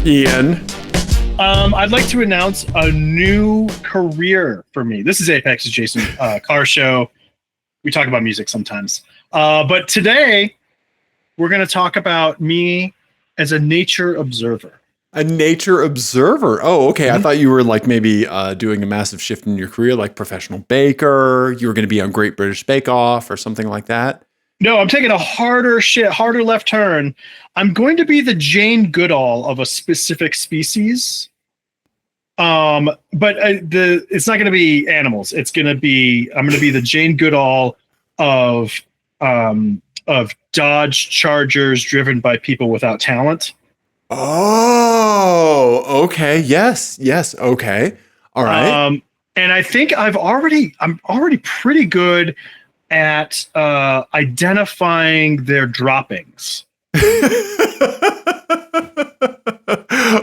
Ian. I'd like to announce a new career for me. This is Apex Adjacent car show. We talk about music sometimes. But today, we're going to talk about me as a nature observer. A nature observer. Oh, okay. I thought you were like maybe doing a massive shift in your career, like professional baker. You were going to be on Great British Bake Off or something like that. No, I'm taking a harder left turn. I'm going to be the Jane Goodall of a specific species. But it's not going to be animals. I'm going to be the Jane Goodall of Dodge Chargers driven by people without talent. Oh, okay. Yes. Okay. All right. And I think I'm already pretty good at identifying their droppings.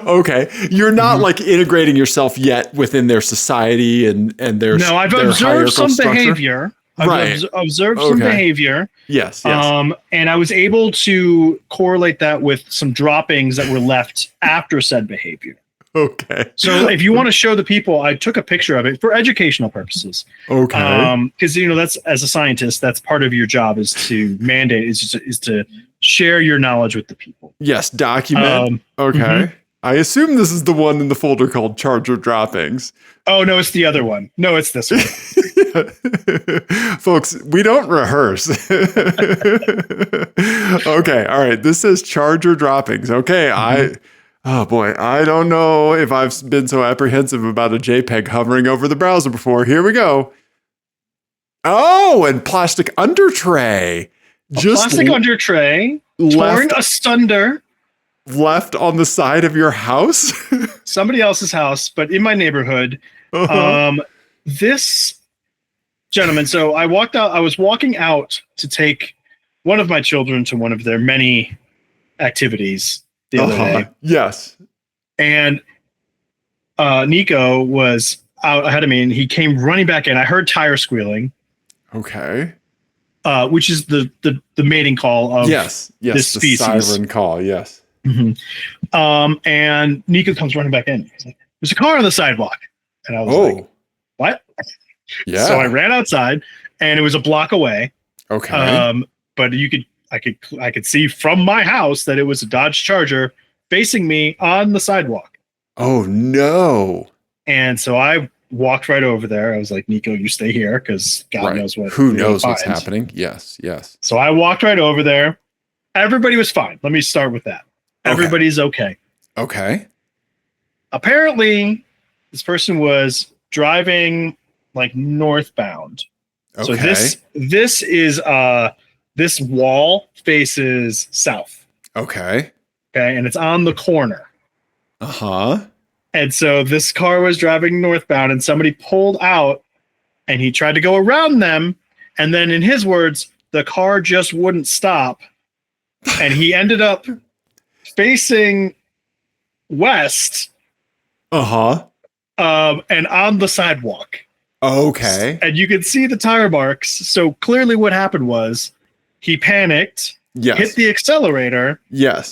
Okay. You're not like integrating yourself yet within their society and their No, I've their observed some structure. behavior. I've observed some behavior. Yes. And I was able to correlate that with some droppings that were left after said behavior. Okay. So if you want to show the people, I took a picture of it for educational purposes. Okay. Because that's, as a scientist, that's part of your job is to mandate is to share your knowledge with the people. Yes, document. Okay. I assume this is the one in the folder called Charger Droppings. Oh no, it's the other one. No, it's this one. Folks, we don't rehearse. Okay, all right. This says Charger Droppings. Okay, oh boy, I don't know if I've been so apprehensive about a JPEG hovering over the browser before. Here we go. Oh, and plastic under tray. Under tray, torn asunder. Left on the side of your house? Somebody else's house, but in my neighborhood. This gentleman, so I was walking out to take one of my children to one of their many activities the other day. Yes. And Nico was out ahead of me and he came running back in. I heard tire squealing. Okay. Which is the mating call of this species. The siren call, yes. And Nico comes running back in. He's like, "There's a car on the sidewalk." And I was like, "What?" Yeah. So I ran outside and it was a block away. Okay. But I could see from my house that it was a Dodge Charger facing me on the sidewalk. Oh no. And so I walked right over there. I was like, "Nico, you stay here because God knows what. Who knows what's happening?" Yes. So I walked right over there. Everybody was fine. Let me start with that. Everybody's okay. Okay. Apparently, this person was driving like northbound. Okay. So this is this wall faces south. Okay. Okay, and it's on the corner. And so this car was driving northbound and somebody pulled out and he tried to go around them. And then in his words, the car just wouldn't stop. And he ended up facing west. And on the sidewalk. Okay. And you could see the tire marks. So clearly what happened was he panicked, hit the accelerator,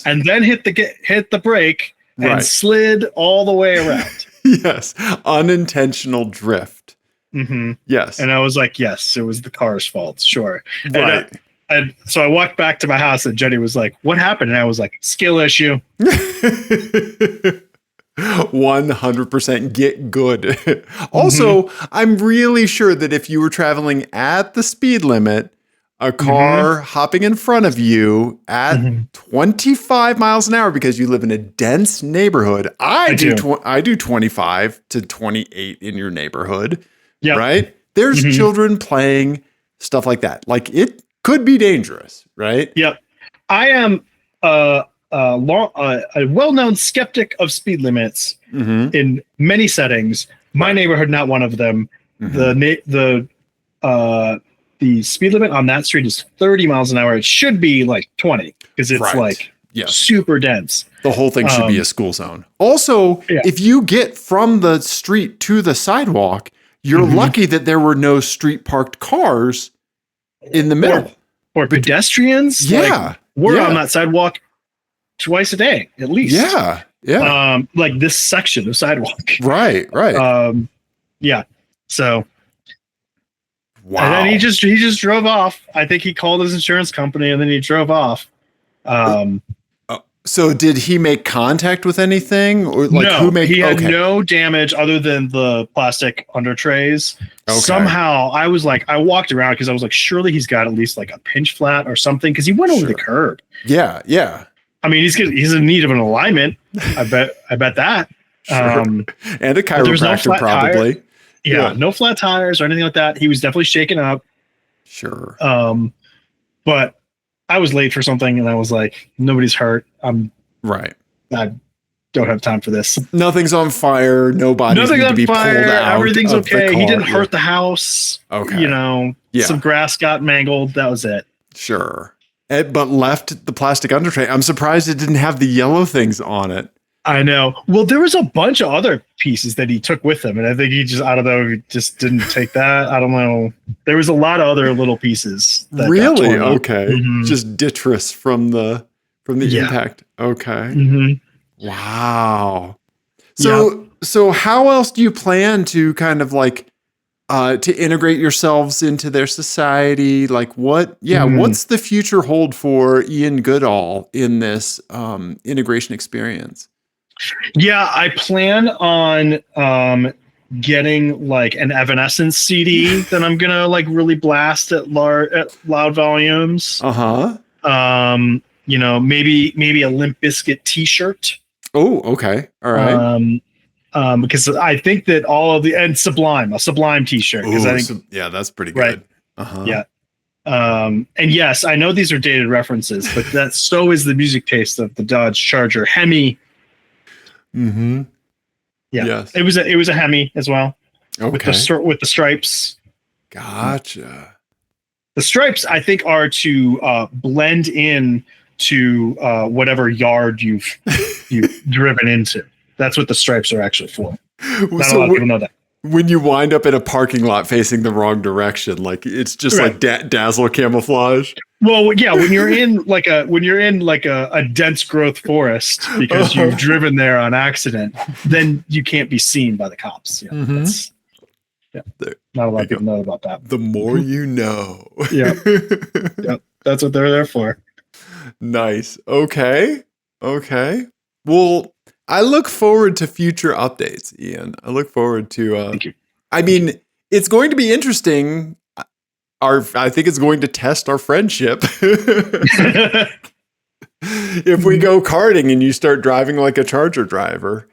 and then hit the brake and slid all the way around. Yes. Unintentional drift. Yes. And I was like, yes, it was the car's fault. Sure. Right. And so I walked back to my house and Jenny was like, "What happened?" And I was like, "Skill issue." 100% get good. Also, I'm really sure that if you were traveling at the speed limit, a car hopping in front of you at 25 miles an hour because you live in a dense neighborhood. I do 25 to 28 in your neighborhood. Yep. Right? There's children playing stuff like that. Like it could be dangerous, right? Yep. I am a well-known skeptic of speed limits in many settings. My neighborhood, not one of them. The speed limit on that street is 30 miles an hour. It should be like 20 because it's super dense. The whole thing should be a school zone. Also, if you get from the street to the sidewalk, you're lucky that there were no street parked cars in the middle. Or pedestrians. Yeah. We're on that sidewalk twice a day, at least. Yeah. Yeah. Like this section of sidewalk. Right. Yeah. So, Wow. and then he just drove off. I think he called his insurance company and then he drove off. So did he make contact with anything, or like no, he had no damage other than the plastic under trays. Okay. Somehow I walked around because I was like, surely he's got at least like a pinch flat or something, because he went over the curb. Yeah. I mean, he's in need of an alignment. I bet that. Sure. And a chiropractor probably. Tire. Yeah, no flat tires or anything like that. He was definitely shaken up. Sure. But I was late for something, and I was like, nobody's hurt. Right. I don't have time for this. Nothing's on fire. Nobody's need to be pulled out. Everything's okay. He didn't hurt the house. Okay. Some grass got mangled. That was it. Sure. But left the plastic under tray. I'm surprised it didn't have the yellow things on it. I know. Well, there was a bunch of other pieces that he took with him, and I think he just didn't take that. I don't know. There was a lot of other little pieces. Really? Okay. Mm-hmm. Just detritus from the impact. Okay. Mm-hmm. Wow. So how else do you plan to kind of like to integrate yourselves into their society? Like what's the future hold for Ian Goodall in this integration experience? Yeah, I plan on getting like an Evanescence CD that I'm gonna like really blast at loud volumes. Maybe a Limp Bizkit T-shirt. Oh, okay, all right. Because I think that a Sublime T-shirt. That's pretty good. Right. Yeah. And yes, I know these are dated references, but so is the music taste of the Dodge Charger Hemi. Mm-hmm. Yeah. Yes. It was a Hemi as well. Okay. With the stripes. Gotcha. The stripes, I think, are to blend in to whatever yard you've driven into. That's what the stripes are actually for. Not a lot of people know that. When you wind up in a parking lot facing the wrong direction, like it's just like dazzle camouflage. Well, yeah, when you're in like a dense growth forest because you've driven there on accident, then you can't be seen by the cops. Yeah, not a lot of people know about that. The more you know. Yeah, that's what they're there for. Nice. Okay. Well, I look forward to future updates, Ian. I look forward to. Thank you. I mean, it's going to be interesting. I think it's going to test our friendship. If we go karting and you start driving like a Charger driver.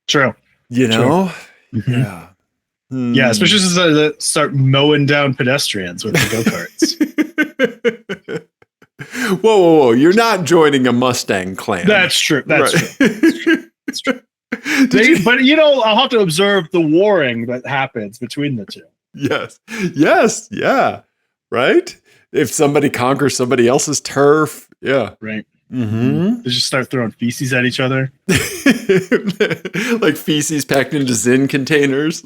True. You know? True. Yeah. Yeah, especially since I start mowing down pedestrians with the go-karts. Whoa. You're not joining a Mustang clan. That's true. That's true. But I'll have to observe the warring that happens between the two. Yes. Yeah. Right. If somebody conquers somebody else's turf. Yeah. Right. Mm-hmm. They just start throwing feces at each other. Like feces packed into Zyn containers.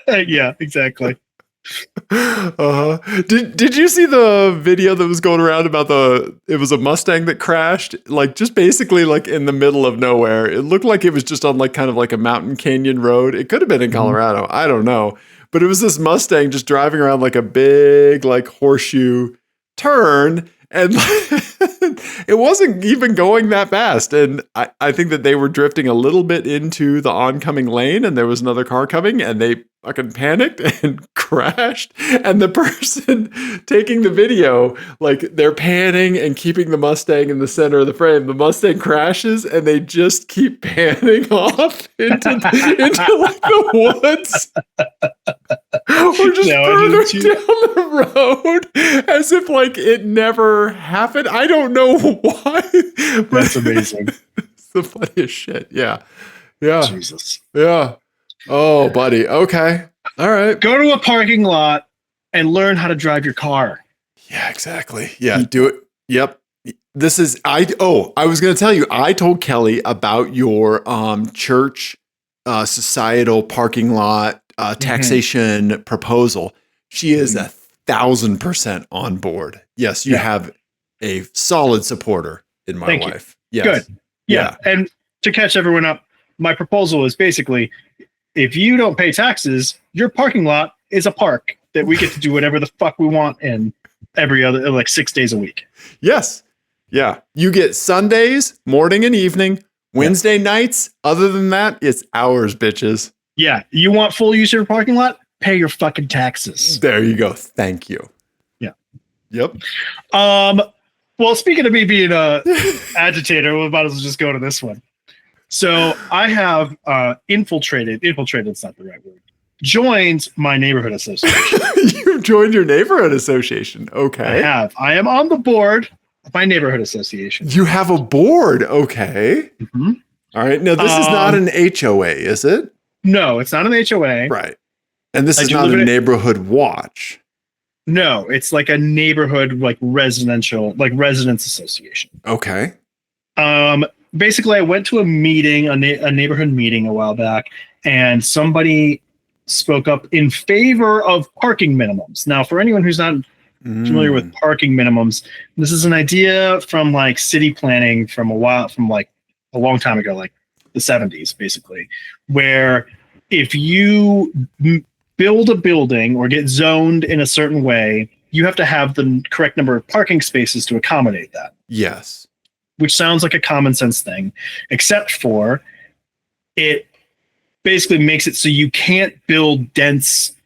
Yeah, exactly. Did you see the video that was going around about it was a Mustang that crashed, like just basically like in the middle of nowhere. It looked like it was just on like kind of like a mountain canyon road. It could have been in Colorado. I don't know. But it was this Mustang just driving around like a big like horseshoe turn, and it wasn't even going that fast. And I think that they were drifting a little bit into the oncoming lane, and there was another car coming, and they fucking panicked and crashed. And the person taking the video, like they're panning and keeping the Mustang in the center of the frame. The Mustang crashes, and they just keep panning off into like the woods. Or just further down the road as if like it never happened. I don't know why. That's amazing. It's the funniest shit. Yeah. Jesus. Yeah. Oh, buddy. Okay. All right. Go to a parking lot and learn how to drive your car. Yeah, exactly. Yeah, do it. Yep. This is I was going to tell you, I told Kelly about your church societal parking lot taxation proposal. She is 1,000% on board. Yes, you have a solid supporter in my life. Yes. Good. Yeah. And to catch everyone up, my proposal is basically, if you don't pay taxes, your parking lot is a park that we get to do whatever the fuck we want in every other, like 6 days a week. Yes. Yeah. You get Sundays, morning and evening, Wednesday nights. Other than that, it's ours, bitches. Yeah. You want full use of your parking lot? Pay your fucking taxes. There you go. Thank you. Yeah. Yep. Well, speaking of me being a agitator, we might as well just go to this one. So I have infiltrated's not the right word, joined my neighborhood association. You've joined your neighborhood association. Okay. I am on the board of my neighborhood association. You have a board. Okay. Mm-hmm. All right. Now, this is not an HOA, is it? No, it's not an HOA. Right. And this is not a neighborhood watch. No, it's like a neighborhood, like residential, like residents association. Okay. Basically, I went to a meeting, a neighborhood meeting a while back, and somebody spoke up in favor of parking minimums. Now, for anyone who's not familiar with parking minimums, this is an idea from like city planning from like a long time ago, like the 70s, basically, where if you build a building or get zoned in a certain way, you have to have the correct number of parking spaces to accommodate that. Yes. Which sounds like a common sense thing, except for it basically makes it so you can't build dense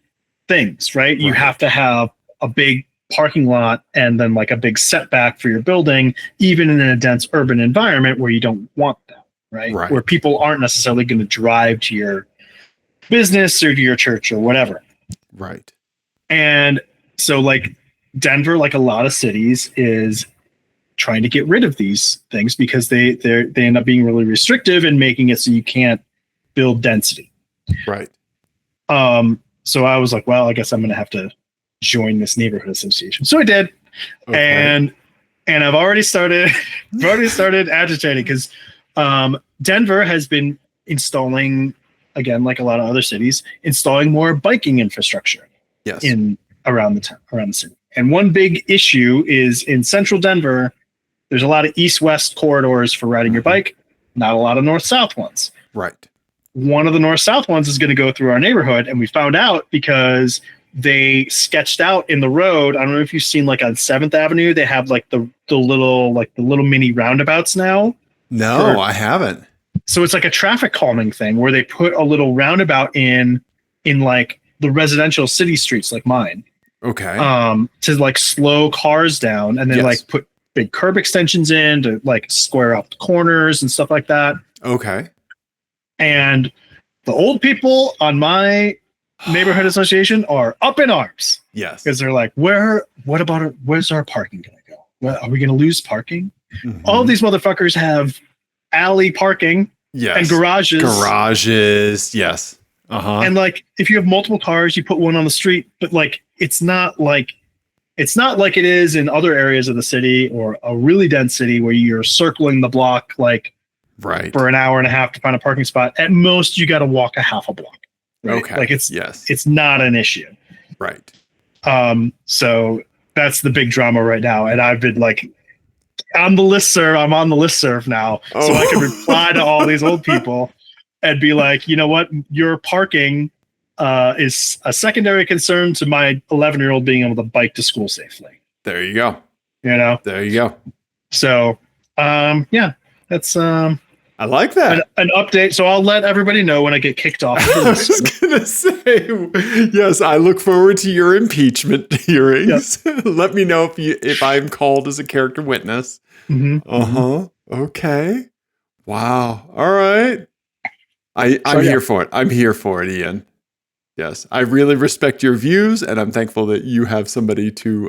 things, right? You have to have a big parking lot and then like a big setback for your building, even in a dense urban environment where you don't want that, right? Where people aren't necessarily going to drive to your business or to your church or whatever. Right. And so like Denver, like a lot of cities, is trying to get rid of these things because they end up being really restrictive and making it so you can't build density. Right. So I was like, well, I guess I'm going to have to join this neighborhood association. So I did. Okay. And I've already started agitating because Denver has been installing, again, like a lot of other cities, installing more biking infrastructure around the city. And one big issue is in central Denver, there's a lot of east-west corridors for riding your bike, not a lot of north-south ones. Right. One of the north-south ones is going to go through our neighborhood, and we found out because they sketched out in the road. I don't know if you've seen like on 7th Avenue, they have like the little mini roundabouts now. No, I haven't. So it's like a traffic calming thing where they put a little roundabout in like the residential city streets like mine. Okay. To like slow cars down and then like put big curb extensions in to like square up the corners and stuff like that. Okay. And the old people on my neighborhood association are up in arms. Yes. Because they're like, where's our parking going to go? Well, are we going to lose parking? Mm-hmm. All these motherfuckers have alley parking and garages. Garages. Yes. And like, if you have multiple cars, you put one on the street, but like, it's not like it is in other areas of the city or a really dense city where you're circling the block like for an hour and a half to find a parking spot. At most, you got to walk a half a block. Right? Okay. Like it's not an issue. Right. So that's the big drama right now. And I've been like, I'm on the listserv now. So I can reply to all these old people and be like, you know what? Your parking is a secondary concern to my 11-year-old being able to bike to school safely. There you go. There you go. So, that's I like that. An update. So I'll let everybody know when I get kicked off. I was going to say, yes, I look forward to your impeachment hearings. Yep. Let me know if I'm called as a character witness. Mm-hmm. Okay. Wow. All right. I'm here for it. I'm here for it, Ian. Yes, I really respect your views, and I'm thankful that you have somebody to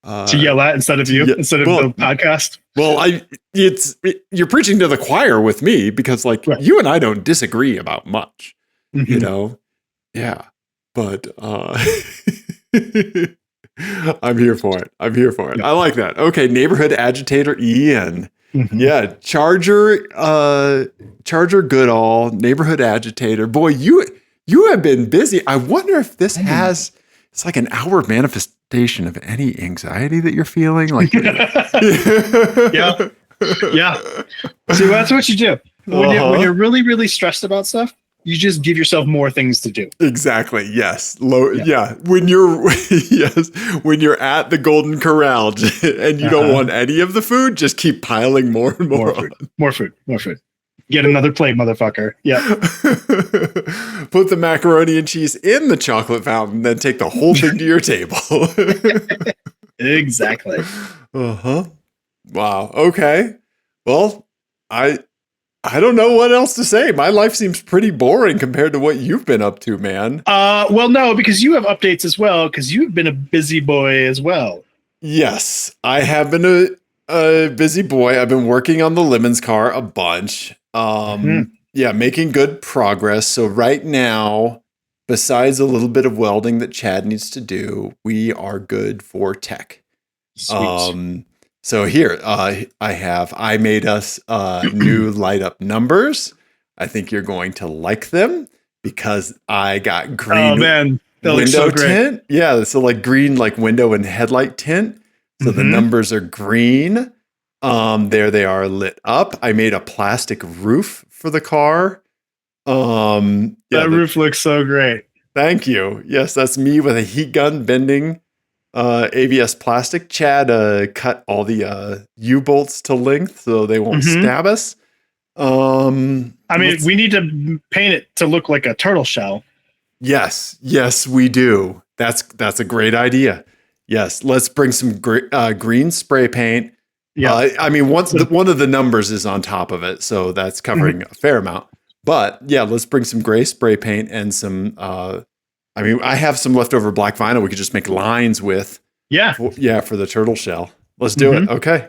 yell at instead of the podcast. Well, you're preaching to the choir with me because, like, you and I don't disagree about much, you know. Yeah, but I'm here for it. Yeah. I like that. Okay, neighborhood agitator Ian. Mm-hmm. Yeah, Charger Goodall, neighborhood agitator. Boy, you have been busy. I wonder if this it's like an outward manifestation of any anxiety that you're feeling. Like, yeah. Yeah. See, that's what you do. When you're really, really stressed about stuff, you just give yourself more things to do. Exactly. Yes. Yeah. When you're when you're at the Golden Corral and you don't want any of the food, just keep piling more and more. More food. Get another plate, motherfucker. Yeah. Put the macaroni and cheese in the chocolate fountain, then take the whole thing to your table. Exactly. Wow. Okay. Well, I don't know what else to say. My life seems pretty boring compared to what you've been up to, man. Well, no, because you have updates as well, because you've been a busy boy as well. Yes, I have been a busy boy. I've been working on the Lemons car a bunch. Yeah, making good progress. So right now, besides a little bit of welding that Chad needs to do, we are good for tech. Sweet. So here, I made us new light up numbers. I think you're going to like them because I got green. Oh man, that looks window so great. tint. Yeah, so like green, like window and headlight tint. So the numbers are green. There they are lit up. I made a plastic roof for the car. That roof looks so great. Thank you. Yes, that's me with a heat gun bending ABS plastic. Chad cut all the U-bolts to length so they won't stab us. I mean, we need to paint it to look like a turtle shell. Yes, we do. That's a great idea. Yes, let's bring some green spray paint. Yeah, I mean, one of the numbers is on top of it, so that's covering a fair amount. But yeah, let's bring some gray spray paint and some. I mean, I have some leftover black vinyl we could just make lines with. Yeah, for the turtle shell. Let's do it. Okay,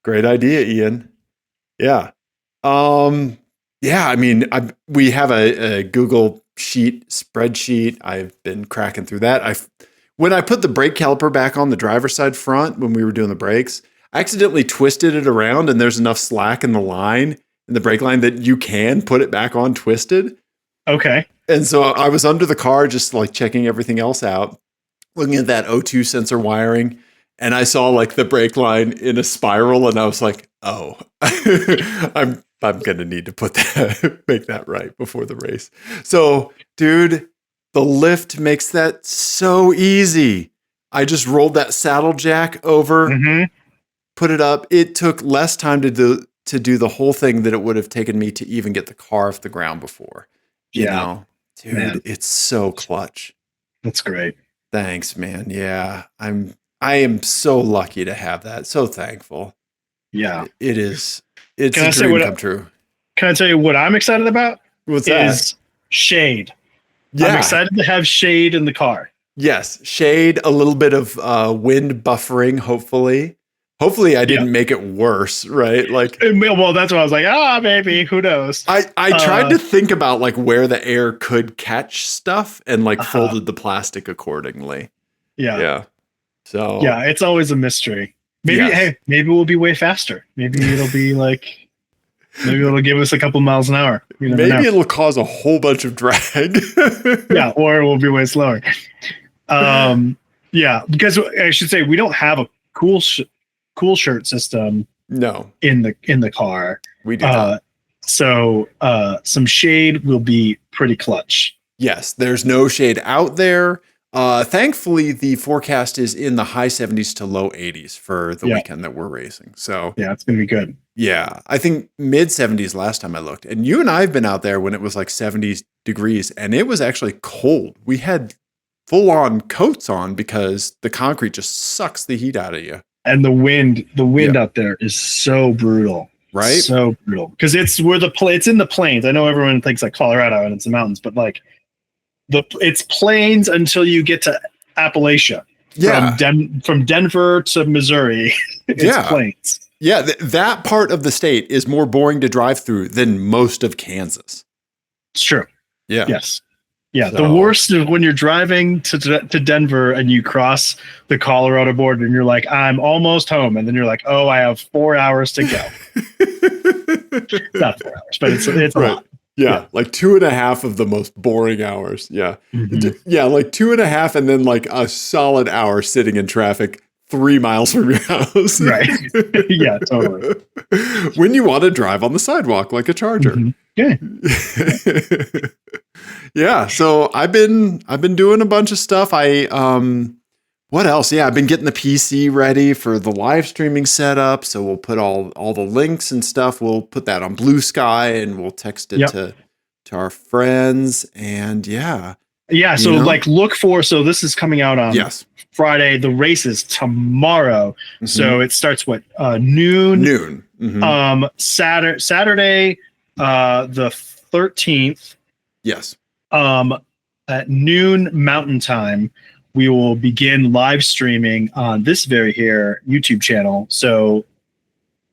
great idea, Ian. Yeah, yeah. I mean, we have a Google Sheet spreadsheet. I've been cracking through that. When I put the brake caliper back on the driver's side front when we were doing the brakes, I accidentally twisted it around, and there's enough slack in the line, in the brake line, that you can put it back on twisted. Okay. And so I was under the car just like checking everything else out, looking at that O2 sensor wiring, and I saw like the brake line in a spiral, and I was like, oh, I'm going to need to make that right before the race. So, dude, the lift makes that so easy. I just rolled that saddle jack over, put it up. It took less time to do the whole thing than it would have taken me to even get the car off the ground before. You know, dude, man. It's so clutch. That's great. Thanks, man. Yeah, I am so lucky to have that. So thankful. Yeah, it is. It's a dream come true. Can I tell you what I'm excited about? What's that? Is shade. Yeah. I'm excited to have shade in the car. Yes, shade, a little bit of wind buffering, hopefully. Hopefully I didn't make it worse, right? Like, well, that's what I was like, maybe, who knows? I tried to think about like where the air could catch stuff and like folded the plastic accordingly. Yeah. So yeah, it's always a mystery. Maybe maybe we'll be way faster. Maybe it'll be like, maybe it'll give us a couple miles an hour. Maybe it'll cause a whole bunch of drag. Yeah, or it will be way slower. Yeah, because I should say we don't have a cool shirt system. No, in the car we do not. So some shade will be pretty clutch. Yes, there's no shade out there. Thankfully, the forecast is in the high 70s to low 80s for the weekend that we're racing. So yeah, it's gonna be good. Yeah, I think mid 70s last time I looked. And you and I have been out there when it was like 70 degrees, and it was actually cold. We had full on coats on because the concrete just sucks the heat out of you. And the wind out there is so brutal, right? So brutal because it's in the plains. I know everyone thinks like Colorado and it's the mountains, but like it's plains until you get to Appalachia. Yeah, from Denver to Missouri, it's plains. Yeah, that part of the state is more boring to drive through than most of Kansas. It's true. Yeah. Yes. Yeah, so. The worst is when you're driving to Denver and you cross the Colorado border and you're like, I'm almost home. And then you're like, oh, I have 4 hours to go. Not 4 hours, but it's right. A lot. Yeah, like 2.5 of the most boring hours. Yeah. Yeah, like 2.5 and then like a solid hour sitting in traffic 3 miles from your house. Right. Yeah, totally. When you want to drive on the sidewalk like a charger. Yeah. Yeah. So I've been doing a bunch of stuff. What else? Yeah, I've been getting the PC ready for the live streaming setup. So we'll put all the links and stuff. We'll put that on Blue Sky and we'll text it to our friends. And yeah. Yeah. So like look for, so this is coming out on Friday. The race is tomorrow. So it starts noon? Noon. Saturday, the 13th. Yes. At noon Mountain Time, we will begin live streaming on this very here YouTube channel. So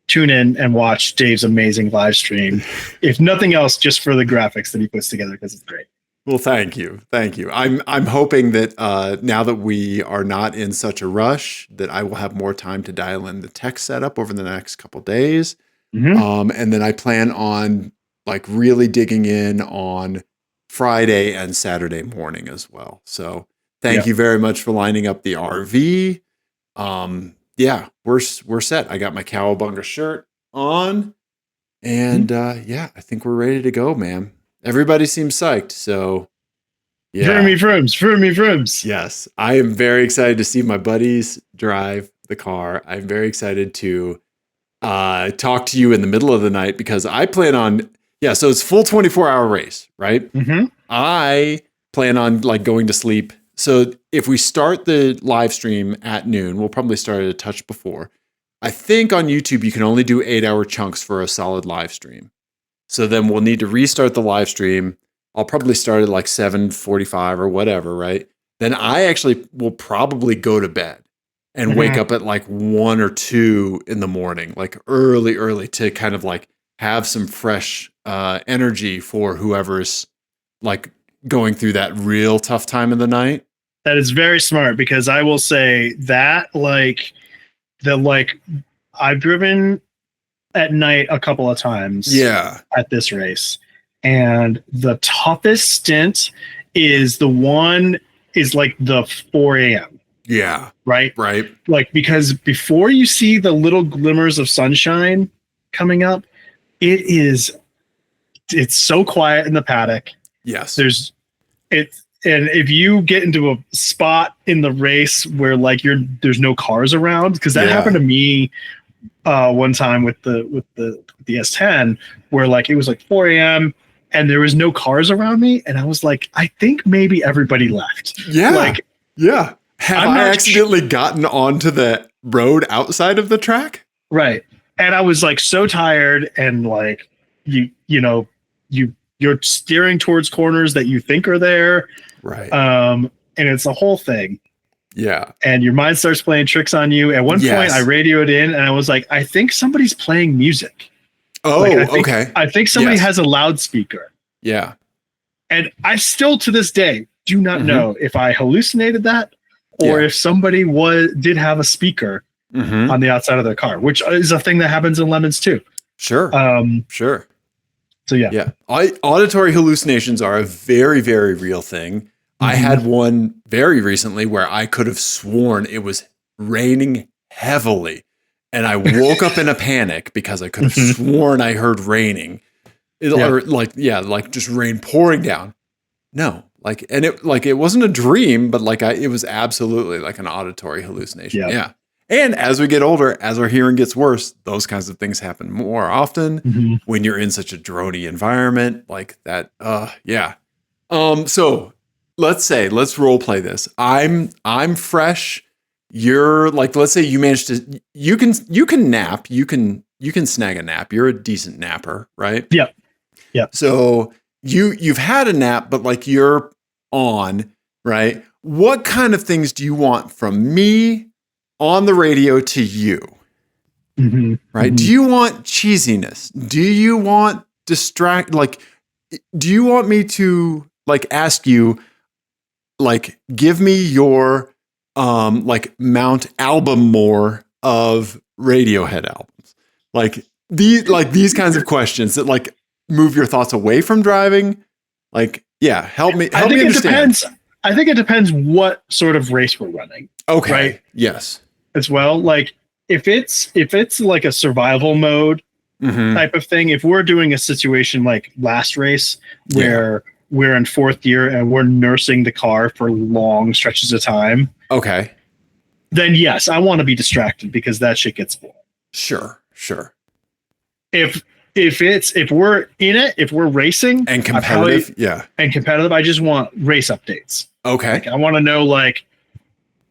tune in and watch Dave's amazing live stream. If nothing else, just for the graphics that he puts together, because it's great. Well, thank you. I'm hoping that now that we are not in such a rush, that I will have more time to dial in the tech setup over the next couple days. And then I plan on like really digging in on Friday and Saturday morning as well. So thank you very much for lining up the RV. Yeah, we're set. I got my Cowabunga shirt on, and I think we're ready to go, man. Everybody seems psyched. So yeah. Frooms. Yes, I am very excited to see my buddies drive the car. I'm very excited to talk to you in the middle of the night because I plan on. Yeah, so it's full 24-hour race, right? I plan on like going to sleep. So if we start the live stream at noon, we'll probably start a touch before. I think on YouTube, you can only do 8-hour chunks for a solid live stream. So then we'll need to restart the live stream. I'll probably start at like 7:45 or whatever, right? Then I actually will probably go to bed and wake up at like 1 or 2 in the morning, like early to kind of like have some fresh energy for whoever's like going through that real tough time of the night. That is very smart, because I will say that I've driven at night a couple of times at this race, and the toughest stint is like the 4 a.m. Yeah. Right. Like, because before you see the little glimmers of sunshine coming up, it's so quiet in the paddock. Yes. And if you get into a spot in the race where like there's no cars around, because that happened to me one time with the S10, where like it was like 4 a.m. and there was no cars around me, and I was like, I think maybe everybody left. Have I accidentally gotten onto the road outside of the track? Right. And I was like so tired, and like you're steering towards corners that you think are there. Right. And it's a whole thing. Yeah. And your mind starts playing tricks on you. At one point I radioed in and I was like, I think somebody's playing music. Oh, okay. I think somebody has a loudspeaker. Yeah. And I still to this day do not know if I hallucinated that or if somebody did have a speaker on the outside of their car, which is a thing that happens in Lemons too. Sure. Sure. So yeah. Auditory hallucinations are a very, very real thing. I had one very recently where I could have sworn it was raining heavily, and I woke up in a panic because I could have sworn I heard raining, or like just rain pouring down. No, it wasn't a dream, but it was absolutely like an auditory hallucination. Yeah. And as we get older, as our hearing gets worse, those kinds of things happen more often when you're in such a drony environment like that. So let's role play this. I'm fresh. You're like, let's say you managed to, you can nap, you can snag a nap. You're a decent napper, right? Yeah. Yeah. So you've had a nap, but like you're on, right? What kind of things do you want from me on the radio to you? Right? Do you want cheesiness? Do you want do you want me to like ask you, like, give me your like Mount Albumore of Radiohead albums? Like these kinds of questions that like move your thoughts away from driving. Like, yeah, help me understand. I think it depends what sort of race we're running. Okay. Right? Yes. as well. Like if it's like a survival mode type of thing, if we're doing a situation like last race where we're in fourth gear and we're nursing the car for long stretches of time, okay, then yes, I want to be distracted because that shit gets boring. Sure. If we're in it, if we're racing And competitive, I just want race updates. Okay. Like, I want to know, like,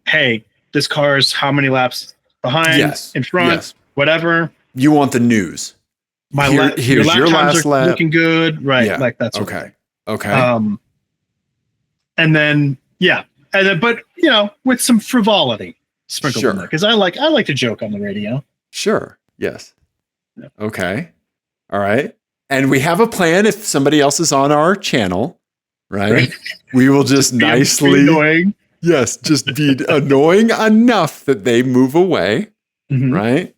hey, this car's how many laps behind, in front, whatever. You want the news. Here's your lap times are looking good, right? Yeah. Like that's okay. And then but with some frivolity sprinkled in there, because I like to joke on the radio. Sure. Yes. Yeah. Okay. All right. And we have a plan if somebody else is on our channel, right? We will just nicely annoying. Yes, just be annoying enough that they move away, right?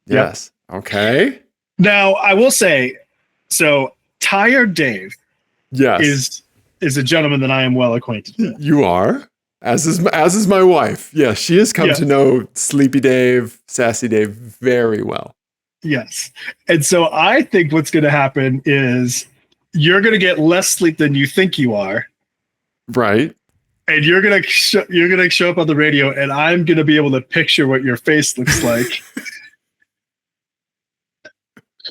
Yes. Yep. Okay. Now, I will say, so Tired Dave is a gentleman that I am well acquainted with. You are, as is my wife. Yes, she has come to know Sleepy Dave, Sassy Dave very well. Yes. And so I think what's going to happen is you're going to get less sleep than you think you are. Right. And you're going to show up on the radio, and I'm going to be able to picture what your face looks like.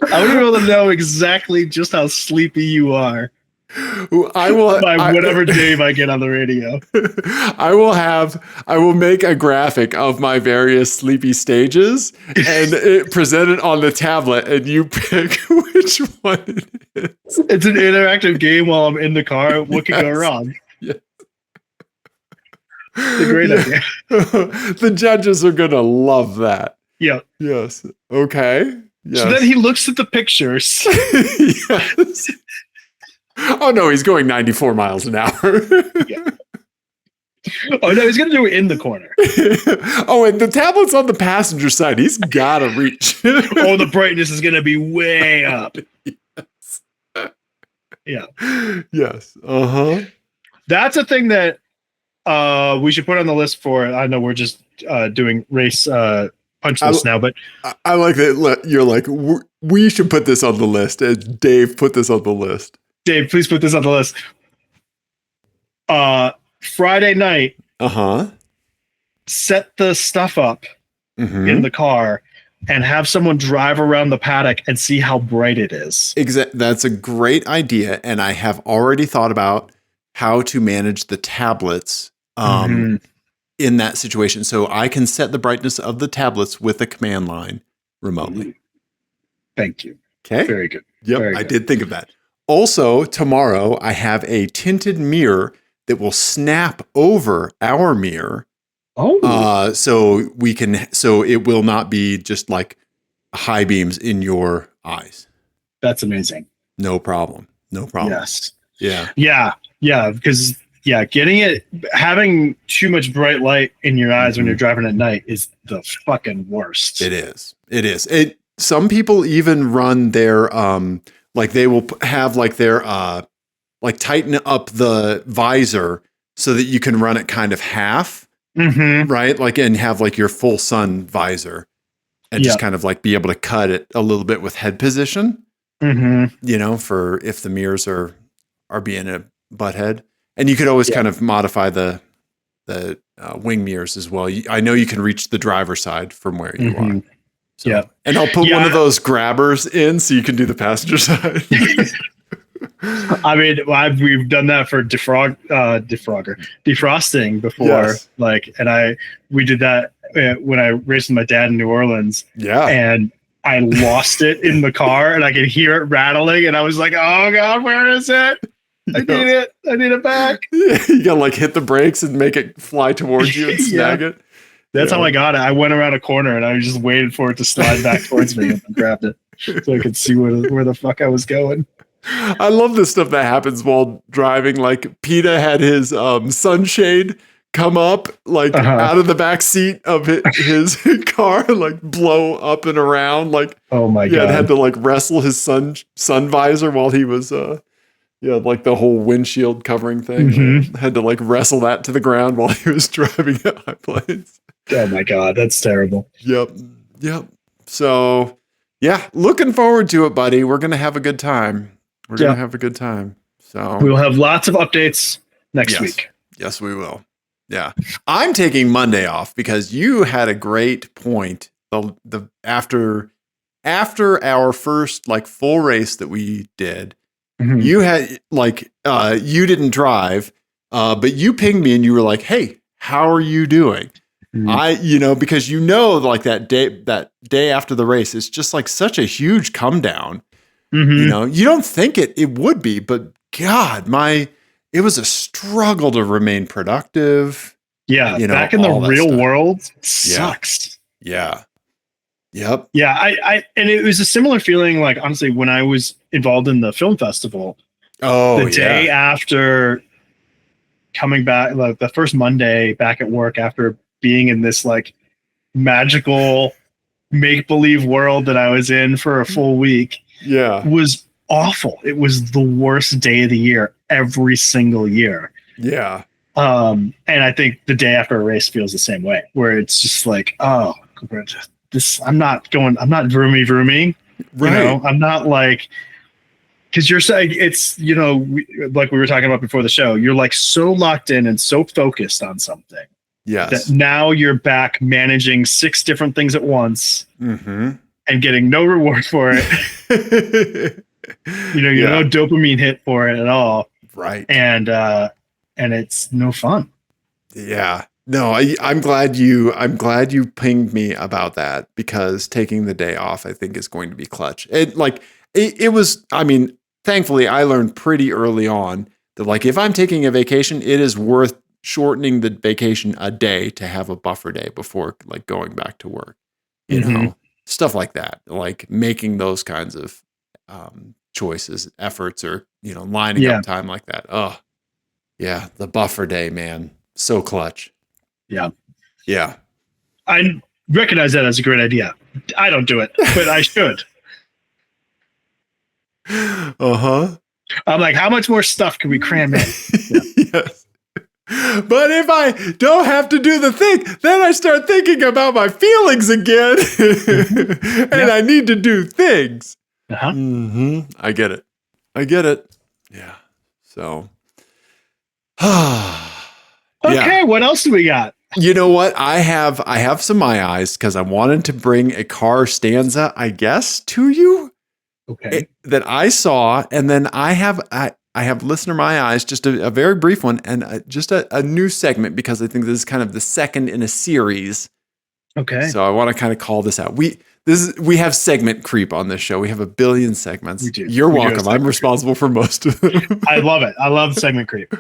I want to be able to know exactly just how sleepy you are. I will by whatever Dave I get on the radio. I will make a graphic of my various sleepy stages and present it on the tablet, and you pick which one it is. It's an interactive game while I'm in the car. What can go wrong? Yes. It's a great idea. The judges are gonna love that. Yeah. Yes. Okay. Yes. So then he looks at the pictures. Yes. Oh no, he's going 94 miles an hour. Yeah. Oh no, he's gonna do it in the corner. Oh, and the tablet's on the passenger side. He's gotta reach. Oh, the brightness is gonna be way up. Yes. Yeah. Yes. Uh-huh. That's a thing that we should put on the list for. I know we're just doing race punch list now, but I like that you're like, we should put this on the list. And Dave put this on the list. Dave, please put this on the list. Friday night. Set the stuff up in the car and have someone drive around the paddock and see how bright it is. That's a great idea. And I have already thought about how to manage the tablets in that situation. So I can set the brightness of the tablets with a command line remotely. Thank you. Okay. Very good. Yep. Very good. I did think of that. Also, tomorrow I have a tinted mirror that will snap over our mirror. Oh. So it will not be just like high beams in your eyes. That's amazing. No problem. Yes. Yeah. Yeah. Because having too much bright light in your eyes when you're driving at night is the fucking worst. It is. Some people even run their like they will have like their like tighten up the visor so that you can run it kind of half, right? Like, and have like your full sun visor and just kind of like be able to cut it a little bit with head position, for if the mirrors are being a butt head. And you could always kind of modify the wing mirrors as well. I know you can reach the driver's side from where you are. So, and I'll put one of those grabbers in so you can do the passenger side. I mean, we've done that for defrosting before. Yes. We did that when I raced with my dad in New Orleans. Yeah. And I lost it in the car and I could hear it rattling. And I was like, oh God, where is it? I need it. I need it back. You gotta like hit the brakes and make it fly towards you and snag it. That's how I got it. I went around a corner and I just waited for it to slide back towards me and grabbed it so I could see where the fuck I was going. I love this stuff that happens while driving. Like PETA had his sunshade come up like out of the back seat of his car, like blow up and around. Like, oh my God. Had to like wrestle his sun visor while he was Yeah, like the whole windshield covering thing. Mhm. Had to like wrestle that to the ground while he was driving at high planes. Oh my God, that's terrible. Yep. Yep. So, yeah, looking forward to it, buddy. We're going to have a good time. We're going to Yeah, have a good time. So, we'll have lots of updates next yes. week. Yes, we will. Yeah. I'm taking Monday off because you had a great point. The after our first like full race that we did, Mhm. you had like you didn't drive, but you pinged me and you were like, "Hey, how are you doing?" Mhm. Because like that day after the race, it's just like such a huge come down. Mhm. You don't think it would be, but God, it was a struggle to remain productive. Yeah, back in the All that real stuff. world Yeah. sucks. Yeah. Yep. Yeah, I and it was a similar feeling, like, honestly, when I was involved in the film festival, Oh the day yeah. after coming back, like the first Monday back at work after being in this like magical make believe world that I was in for a full week, Yeah. was awful. It was the worst day of the year every single year. Yeah. And I think the day after a race feels the same way, where it's just like, oh, I'm not vroomy. Right. I'm not like, because you're saying it's, like we were talking about before the show, you're like so locked in and so focused on something that Yes. now you're back managing 6 different things at once Mm-hmm. and getting no reward for it. Yeah. No dopamine hit for it at all. Right. And it's no fun. Yeah. No, I'm glad you pinged me about that, because taking the day off, I think, is going to be clutch. It was, I mean, thankfully I learned pretty early on that like if I'm taking a vacation, it is worth shortening the vacation a day to have a buffer day before like going back to work. Mhm. Stuff like that, like making those kinds of choices, efforts, or lining Yeah. up time like that. Oh, yeah, the buffer day, man, so clutch. Yeah. Yeah. I recognize that as a great idea. I don't do it, but I should. Uh-huh. I'm like, how much more stuff can we cram in? Yeah. Yes. But if I don't have to do the thing, then I start thinking about my feelings again. And I need to do things. Uh-huh. Mm-hmm. I get it. Yeah. So. Okay, what else do we got? You know what? I have some my eyes because I wanted to bring a car stanza, I guess, to you. Okay. That I saw, and then I have listener my eyes, just a very brief one, and just a new segment, because I think this is kind of the second in a series. Okay. So I want to kind of call this out. We have segment creep on this show. We have a billion segments. We do. You're We do welcome. I'm responsible for most of them. I love it. I love segment creep.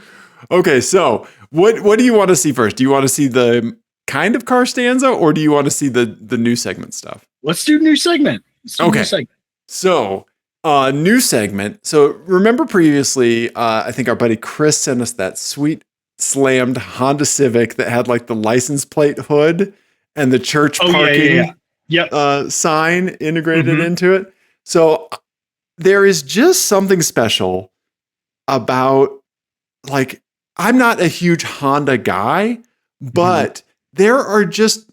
Okay, so what do you want to see first? Do you want to see the kind of car stanza, or do you want to see the new segment stuff? Let's do new segment. Okay. So, new segment. So, remember previously, I think our buddy Chris sent us that sweet slammed Honda Civic that had like the license plate hood and the church parking sign integrated into it. So, there is just something special about, like, I'm not a huge Honda guy, but there are just,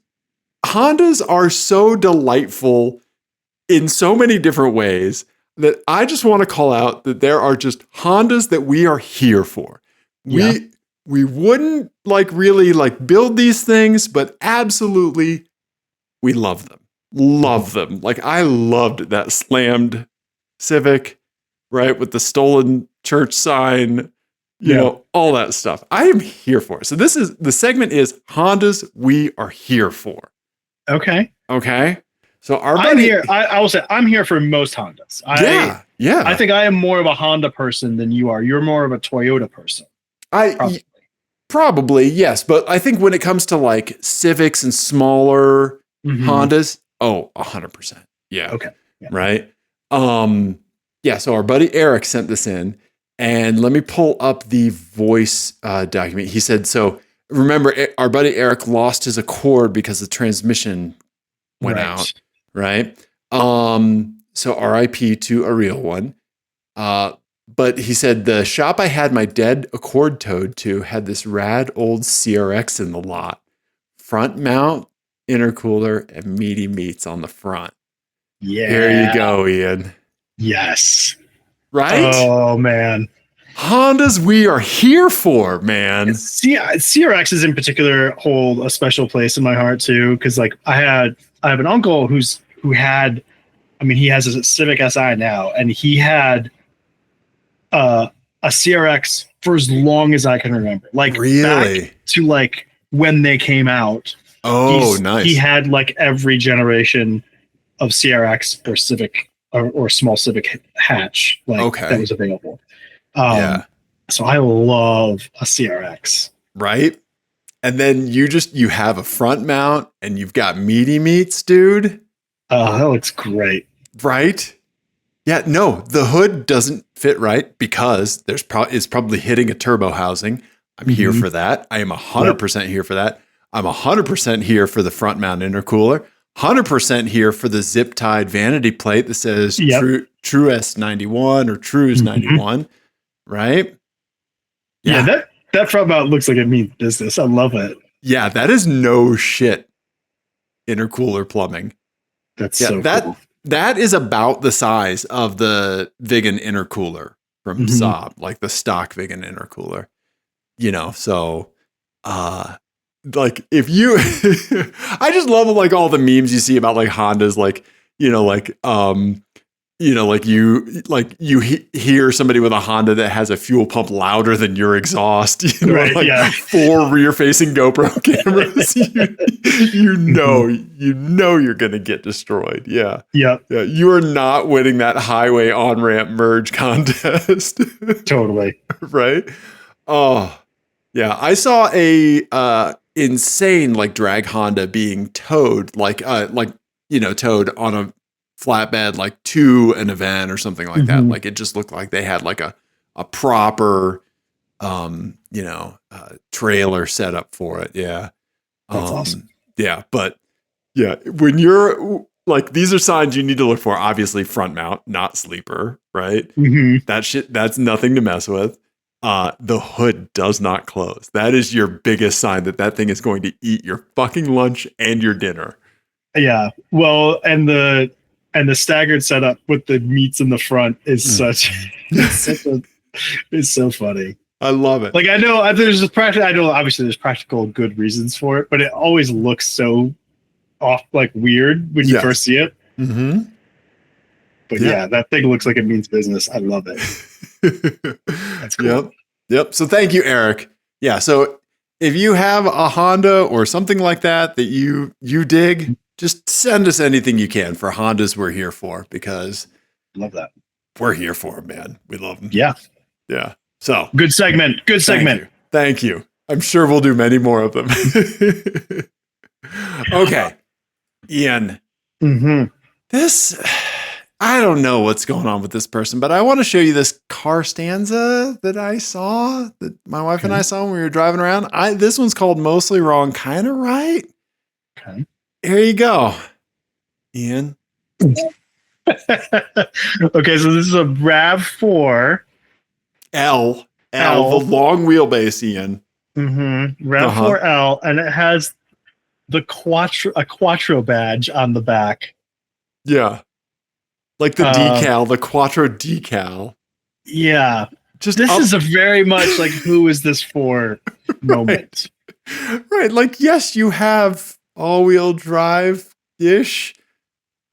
Hondas are so delightful in so many different ways that I just want to call out that there are just Hondas that we are here for. Yeah. We wouldn't like really like build these things, but absolutely we love them. Love them. Like I loved that slammed Civic, right? With the stolen church sign, all that stuff. I am here for it. So the segment is Hondas we are here for. Okay. So I'm here. I will say I'm here for most Hondas. Yeah. I think I am more of a Honda person than you are. You're more of a Toyota person. Probably, yes. But I think when it comes to like Civics and smaller Hondas, 100%. Yeah. Okay. Yeah. Right. Yeah. So our buddy Eric sent this in, and let me pull up the voice document. He said, so remember, our buddy Eric lost his Accord because the transmission went out. Right. So RIP to a real one. But he said the shop I had my dead Accord towed to had this rad old CRX in the lot. Front mount, intercooler, and meaty meats on the front. Yeah. Here you go, Ian. Yes. Right? Oh man. Hondas we are here for, man. CRXs in particular hold a special place in my heart too, because like I have an uncle who had, I mean, he has a Civic Si now, and he had a CRX for as long as I can remember. Like really? back to like when they came out. Oh, nice. He had like every generation of CRX or Civic or small Civic hatch that was available. Yeah. So I love a CRX. Right? And then you have a front mount and you've got meaty meats, dude. Oh, that looks great. Right? Yeah, no, the hood doesn't fit right because it's probably hitting a turbo housing. I'm here for that. I am 100% here for that. I'm 100% here for the front mount intercooler. 100% here for the zip tied vanity plate that says True S91 or True's 91. Right? Yeah, that front mount looks like it means business. I love it. Yeah, that is no shit intercooler plumbing. That's so cool. That is about the size of the Vigan intercooler from Saab, like the stock Vigan intercooler. You know, so like if you I just love like all the memes you see about like Hondas, like, you know, like you hear somebody with a Honda that has a fuel pump louder than your exhaust, you know, right, like 4 rear-facing GoPro cameras. you know you're gonna get destroyed. Yeah. You are not winning that highway on-ramp merge contest. Totally. Right? Oh, yeah. I saw a insane like drag Honda being towed, towed on a flatbed like to an event or something like that. Like it just looked like they had like a proper trailer set up for it. Yeah. That's awesome. Yeah, but yeah, when you're like, these are signs you need to look for. Obviously front mount, not sleeper, right? That's nothing to mess with. The hood does not close. That is your biggest sign that thing is going to eat your fucking lunch and your dinner. Yeah. Well, and the staggered setup with the meats in the front is it's so funny. I love it. Like I know obviously there's practical good reasons for it, but it always looks so off, like weird when you first see it. But yeah, that thing looks like it means business. I love it. That's cool. Yep. So thank you, Eric. Yeah. So if you have a Honda or something like that you dig, just send us anything you can for Hondas. We're here for, because love that. We're here for them, man. We love them. Yeah. Yeah. So good segment. Good segment. Thank you. I'm sure we'll do many more of them. Okay. Ian. This, I don't know what's going on with this person, but I want to show you this car stanza that I saw, that my wife and I saw when we were driving around. This one's called Mostly Wrong, Kind of Right. Okay. Here you go, Ian. Okay, so this is a RAV4 L, the long wheelbase, Ian. RAV4 L, and it has a Quattro badge on the back. Yeah, like the decal, the Quattro decal. Yeah, this is a very much like who is this for moment. Right, like yes, you have all-wheel drive-ish,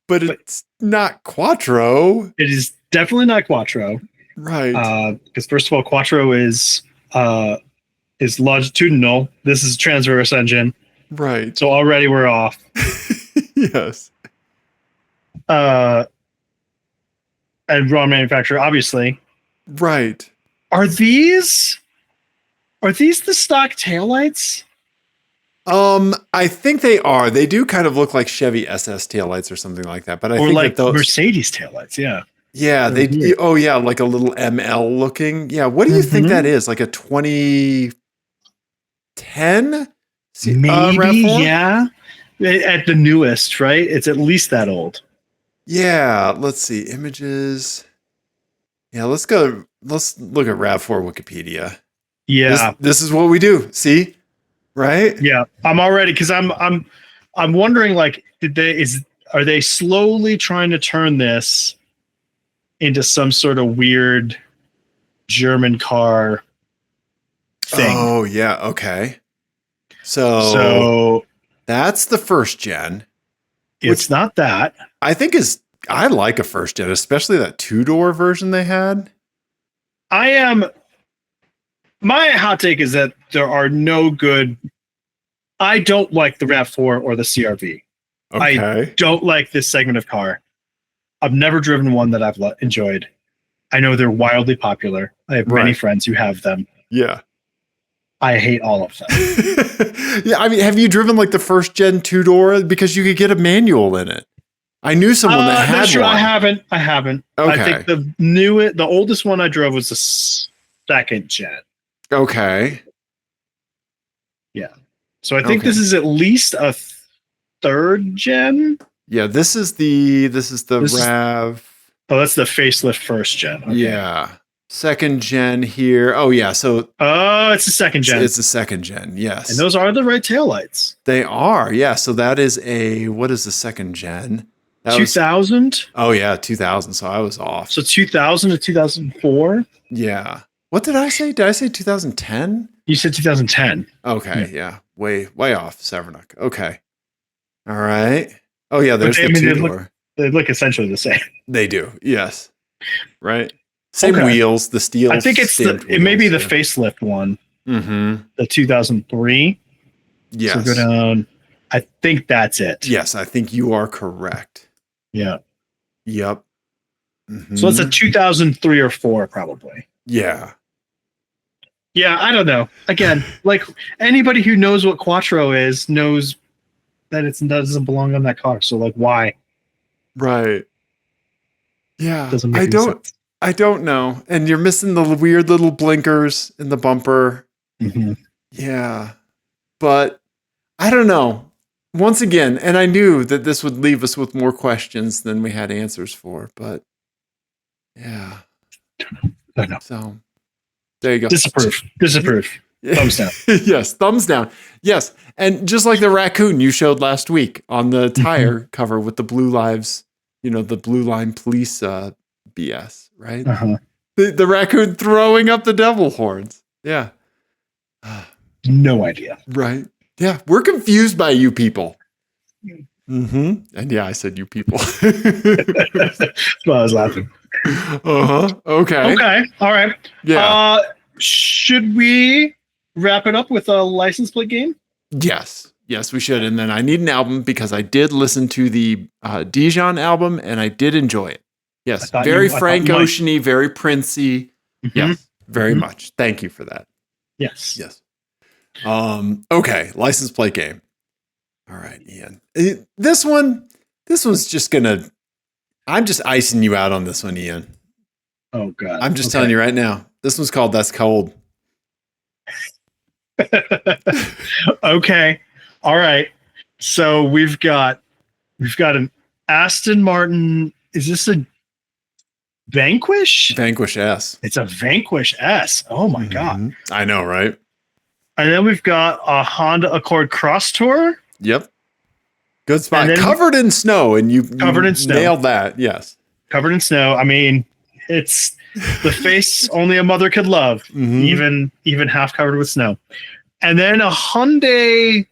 but it's not Quattro. It is definitely not Quattro. Right. Because first of all, Quattro is longitudinal. This is transverse engine. Right. So already we're off. Yes. And wrong manufacturer, obviously. Right. Are these the stock taillights? I think they are. They do kind of look like Chevy SS taillights or something like that. But I think like that those Mercedes taillights, yeah. Yeah, they. Oh, yeah, like a little ML looking. Yeah, what do you think that is? Like a 2010? Maybe, yeah. At the newest, right? It's at least that old. Yeah, let's see. Images. Yeah, let's go. Let's look at RAV4 Wikipedia. Yeah. This is what we do. See? Right? Yeah. I'm already because I'm wondering like are they slowly trying to turn this into some sort of weird German car thing? Oh, yeah. Okay. So that's the first gen. It's not that. I think I like a first gen, especially that 2-door version they had. My hot take is that there are no good. I don't like the RAV4 or the CRV. Okay. I don't like this segment of car. I've never driven one that I've enjoyed. I know they're wildly popular. I have many friends who have them. Yeah. I hate all of them. Yeah, I mean, have you driven like the first gen 2-door? Because you could get a manual in it. I knew someone that had that's true. one. I haven't. Okay. I think the oldest one I drove was the second gen. Okay. Yeah. So I think this is at least a third gen. Yeah, this is the RAV. That's the facelift first gen. Okay. Yeah. Second gen here. Oh yeah, so it's the second gen. It's the second gen, yes. And those are the right taillights. They are, yeah. So that is what is the second gen? 2000? Oh yeah, 2000. So I was off. So 2000 to 2004? Yeah. What did I say? Did I say 2010? You said 2010. Okay, yeah. Way off, Severnuk. Okay. All right. Oh yeah, there's the 2-door. They look essentially the same. They do, yes. Right? Same wheels, the steel. I think it may be the facelift one. Mm-hmm. The 2003. Yes. So go down. I think that's it. Yes, I think you are correct. Yeah. Yep. Mm-hmm. So it's a 2003 or 4 probably. Yeah. Yeah, I don't know. Again, like anybody who knows what Quattro is knows that it doesn't belong on that car. So like, why? Right. Yeah. Doesn't make sense. I don't know. And you're missing the weird little blinkers in the bumper. Mm-hmm. Yeah. But I don't know. Once again, and I knew that this would leave us with more questions than we had answers for, but yeah. I know. So there you go. Disapprove. Thumbs down. Yes, thumbs down. Yes. And just like the raccoon you showed last week on the tire cover with the Blue Lives, the Blue Line Police BS, right? Uh-huh. The raccoon throwing up the devil horns. Yeah. No idea. Right. Yeah. We're confused by you people. Mm-hmm. And yeah, I said you people. Well, I was laughing. Uh-huh. Okay. Okay. All right. Yeah. Should we wrap it up with a license plate game? Yes. Yes, we should. And then I need an album because I did listen to the Dijon album and I did enjoy it. Yes. Very Frank Oceany, very Princey. Mm-hmm. Yes. Very much. Thank you for that. Yes. Yes. Okay. License plate game. All right, Ian. This one's just I'm just icing you out on this one, Ian. Oh God. I'm just telling you right now. This one's called That's Cold. Okay. All right. So we've got an Aston Martin. Is this a Vanquish? Vanquish S. It's a Vanquish S. Oh my God. I know, right? And then we've got a Honda Accord Cross Tour. Yep. Good spot. Covered in snow, and you nailed that. Yes. Covered in snow. I mean, it's the face only a mother could love, even half covered with snow. And then a Hyundai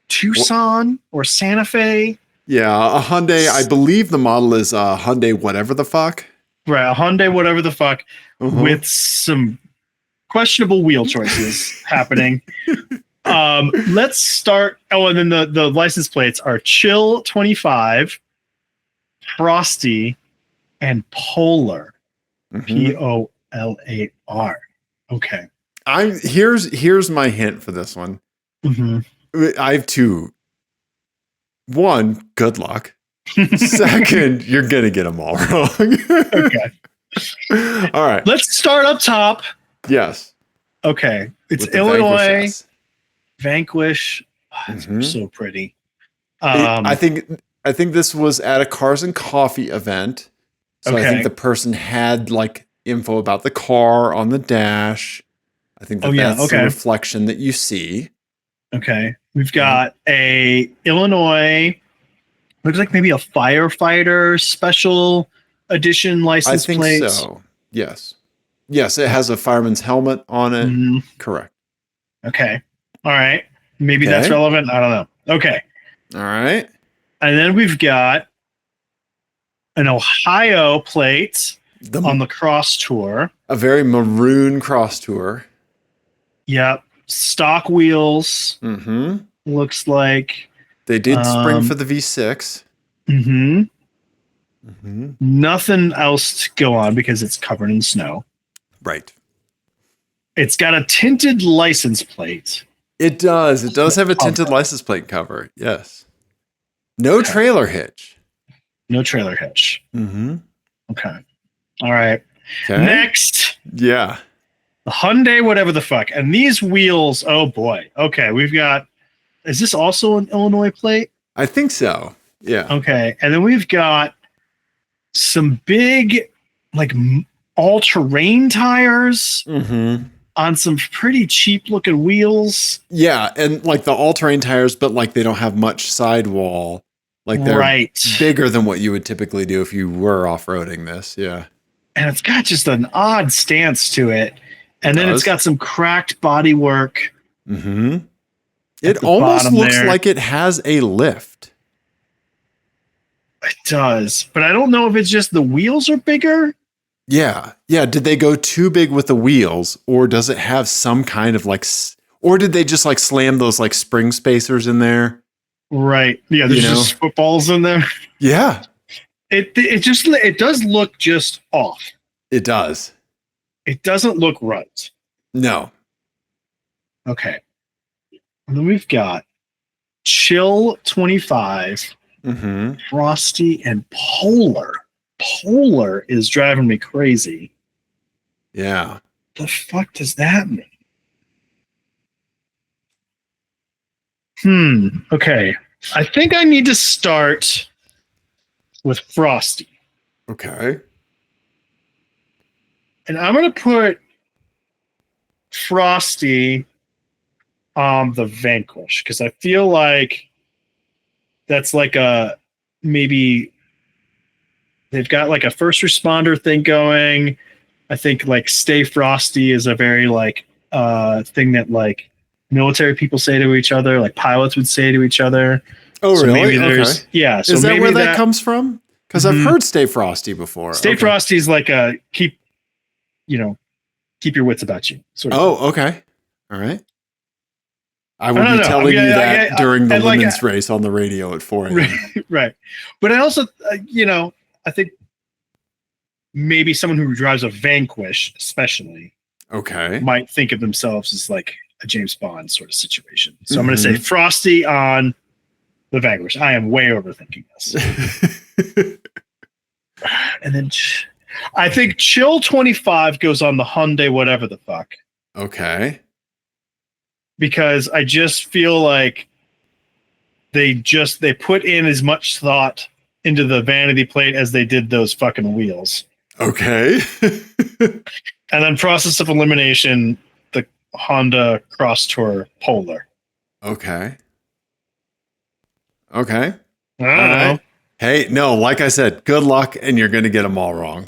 Tucson or Santa Fe. Yeah, a Hyundai. I believe the model is a Hyundai whatever the fuck. Right, a Hyundai whatever the fuck with some questionable wheel choices happening. Let's start. Oh, and then the license plates are Chill 25, Frosty, and Polar. Polar. Okay. Here's my hint for this one. I have two. One, good luck. Second, you're gonna get them all wrong. Okay. All right. Let's start up top. Yes. Okay. It's Illinois. Vanquish. Oh, it's so pretty. I think this was at a Cars and Coffee event. So I think the person had like info about the car on the dash. I think that's the reflection that you see. Okay. We've got a Illinois, looks like maybe a firefighter special edition license plate. I think so. Yes. Yes, it has a fireman's helmet on it. Mm-hmm. Correct. Okay. All right. Maybe that's relevant. I don't know. Okay. All right. And then we've got an Ohio plate on the Cross Tour. A very maroon Cross Tour. Yep. Stock wheels. Mm-hmm. Looks like. They did spring for the V6. Mm-hmm. Mm-hmm. Nothing else to go on because it's covered in snow. Right. It's got a tinted license plate. It does. It does have a tinted license plate cover. Yes. No trailer hitch. No trailer hitch. Mm-hmm. Okay. All right. Okay. Next. Yeah. The Hyundai, whatever the fuck. And these wheels, oh boy. Okay. We've got, is this also an Illinois plate? I think so. Yeah. Okay. And then we've got some big, like, all-terrain tires on some pretty cheap-looking wheels. Yeah. And like the all-terrain tires, but like they don't have much sidewall. Like they're bigger than what you would typically do if you were off-roading this. Yeah. And it's got just an odd stance to it. And then it's got some cracked bodywork. Mm-hmm. It almost looks like it has a lift. It does. But I don't know if it's just the wheels are bigger. Yeah. Yeah. Did they go too big with the wheels, or does it have some kind of like, or did they just like slam those like spring spacers in there? Right. Yeah, there's just footballs in there. Yeah. It does look just off. It does. It doesn't look right. No. Okay. And then we've got Chill 25, Frosty, and Polar. Polar is driving me crazy. Yeah. The fuck does that mean? Okay. I think I need to start with Frosty. Okay. And I'm going to put Frosty on the Vanquish because I feel like that's like maybe they've got like a first responder thing going. I think like Stay Frosty is a very like thing that like military people say to each other, like pilots would say to each other. Oh, so really? Okay. Yeah. So is that where that comes from? Because I've heard Stay Frosty before. Stay Frosty is like keep your wits about you. Sort of. Okay. All right. I will be telling you that during the women's race on the radio at 4 a.m. Right. But I also, I think maybe someone who drives a Vanquish, especially, might think of themselves as like a James Bond sort of situation. So I'm going to say Frosty on the Vanquish. I am way overthinking this. And then I think Chill 25 goes on the Hyundai, whatever the fuck. Okay. Because I just feel like they put in as much thought into the vanity plate as they did those fucking wheels. Okay. And then process of elimination, the Honda Cross Tour Polar. Okay. Okay. I don't know. Hey, no, like I said, good luck, and you're going to get them all wrong.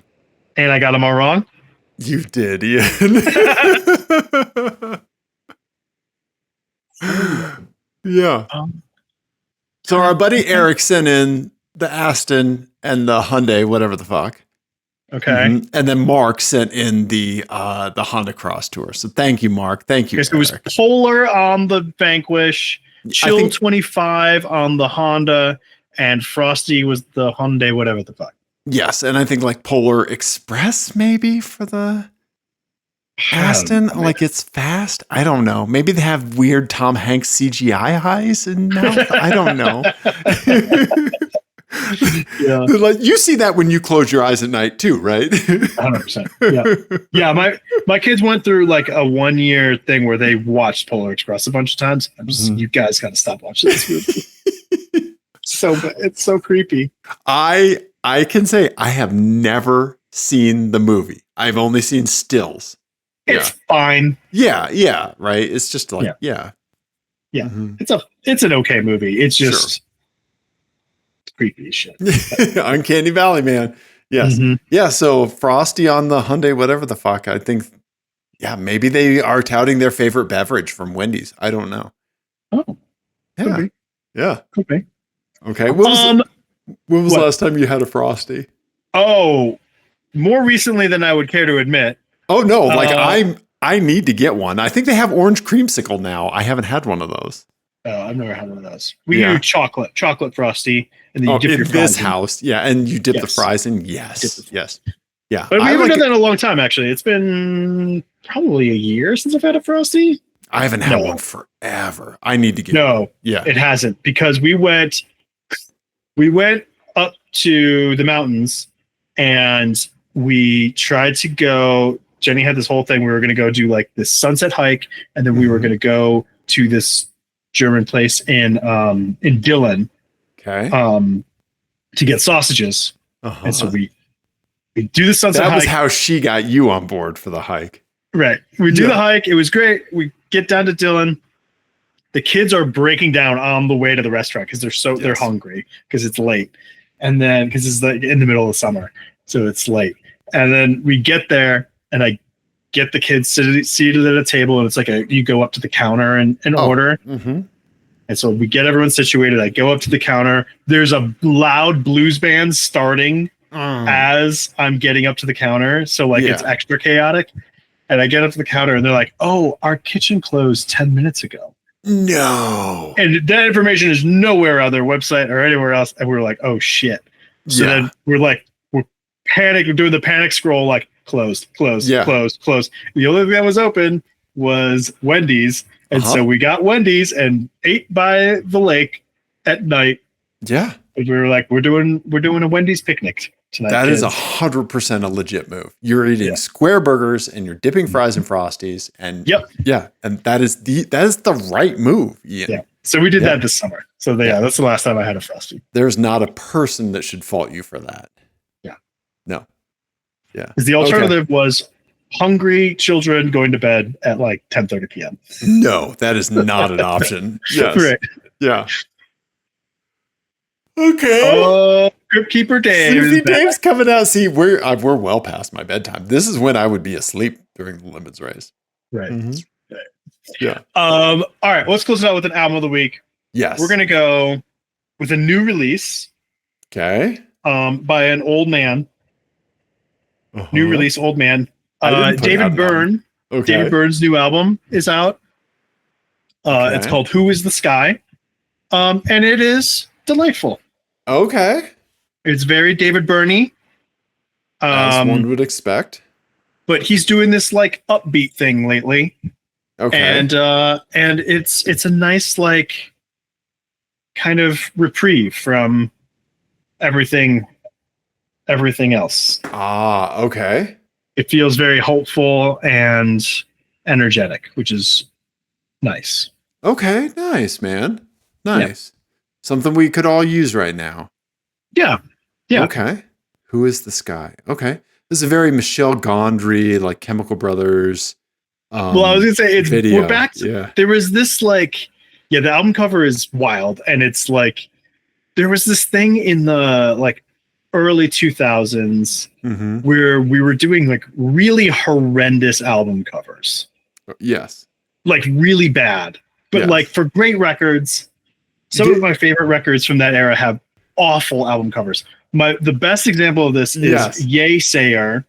And I got them all wrong? You did, Ian. Yeah. So our buddy Eric sent in the Aston and the Hyundai, whatever the fuck. Okay. And then Mark sent in the Honda Cross Tour. So thank you, Mark. Thank you. Okay, so it was Polar on the Vanquish, Chill 25 on the Honda, and Frosty was the Hyundai, whatever the fuck. Yes, and I think like Polar Express maybe for the Aston, like it's fast. I don't know. Maybe they have weird Tom Hanks CGI eyes and mouth. I don't know. Yeah. Like you see that when you close your eyes at night too, right? 100%. Yeah. Yeah. My kids went through like a 1 year thing where they watched Polar Express a bunch of times. I'm just, you guys got to stop watching this movie. It's so creepy. I can say I have never seen the movie. I've only seen stills. It's fine. Yeah, right. It's just like Yeah. Mhm. It's an okay movie. It's just creepy as shit. Uncanny Valley, man. Yes. Mhm. Yeah, so Frosty on the Hyundai, whatever the fuck. I think maybe they are touting their favorite beverage from Wendy's. I don't know. Oh, could be. Yeah. Could be. Okay. When was the last time you had a Frosty? Oh, more recently than I would care to admit. Oh no, like I need to get one. I think they have orange creamsicle now. I haven't had one of those. Oh, I've never had one of those. We do chocolate Frosty, and then you dip your fries this house. Yeah, and you dip the fries in. Yes. Yeah. But we haven't done that in a long time, actually. It's been probably a year since I've had a Frosty. I haven't had one forever. I need to get one. Yeah. It hasn't, because we went up to the mountains and we tried to go. Jenny had this whole thing. We were going to go do like this sunset hike, and then we were going to go to this German place in Dillon, to get sausages. And so we do the sunset hike. That was how she got you on board for the hike. Right. We do the hike. It was great. We get down to Dillon. The kids are breaking down on the way to the restaurant because they're hungry because it's late. And then because it's like in the middle of summer, so it's late. And then we get there, and I get the kids seated at a table, and it's like you go up to the counter and order. Mm-hmm. And so we get everyone situated. I go up to the counter. There's a loud blues band starting as I'm getting up to the counter. So it's extra chaotic. And I get up to the counter, and they're like, "Oh, our kitchen closed 10 minutes ago." No. And that information is nowhere on their website or anywhere else. And we're like, "Oh shit." So then we're panicked. We're doing the panic scroll, like closed. The only thing that was open was Wendy's. And so we got Wendy's and ate by the lake at night. Yeah. And we were like, we're doing a Wendy's picnic tonight. That is 100% a legit move. You're eating square burgers and you're dipping fries in Frosties. And and that is the right move. Yeah. So we did that this summer. So that's the last time I had a Frosty. There's not a person that should fault you for that. Yeah. No. Yeah. Because the alternative was hungry children going to bed at like 10:30 p.m. No, that is not an option. Yes. Right. Yeah. Okay. Crypt Keeper Dave. See, Dave's coming out. See, we're well past my bedtime. This is when I would be asleep during the limits race. Right. Mm-hmm. Yeah. All right. Let's close it out with an album of the week. Yes. We're gonna go with a new release. Okay. By an old man. New release, old man. David Byrne. Okay. David Byrne's new album is out. It's called "Who Is the Sky," and it is delightful. Okay. It's very David Byrne-y. As one would expect. But he's doing this like upbeat thing lately. Okay. And it's a nice like kind of reprieve from everything else. Okay. It feels very hopeful and energetic, which is nice. Okay, nice, man. Nice. Yeah. Something we could all use right now. Yeah. Okay. Who Is the Sky? Okay. This is a very Michel Gondry, like Chemical Brothers. Well, I was gonna say video. We're back to, there was this like, the album cover is wild, and it's like there was this thing in the like early 2000s where we were doing like really horrendous album covers. Yes. Like really bad. But like for great records, some of my favorite records from that era have awful album covers. The best example of this is Yay Sayer.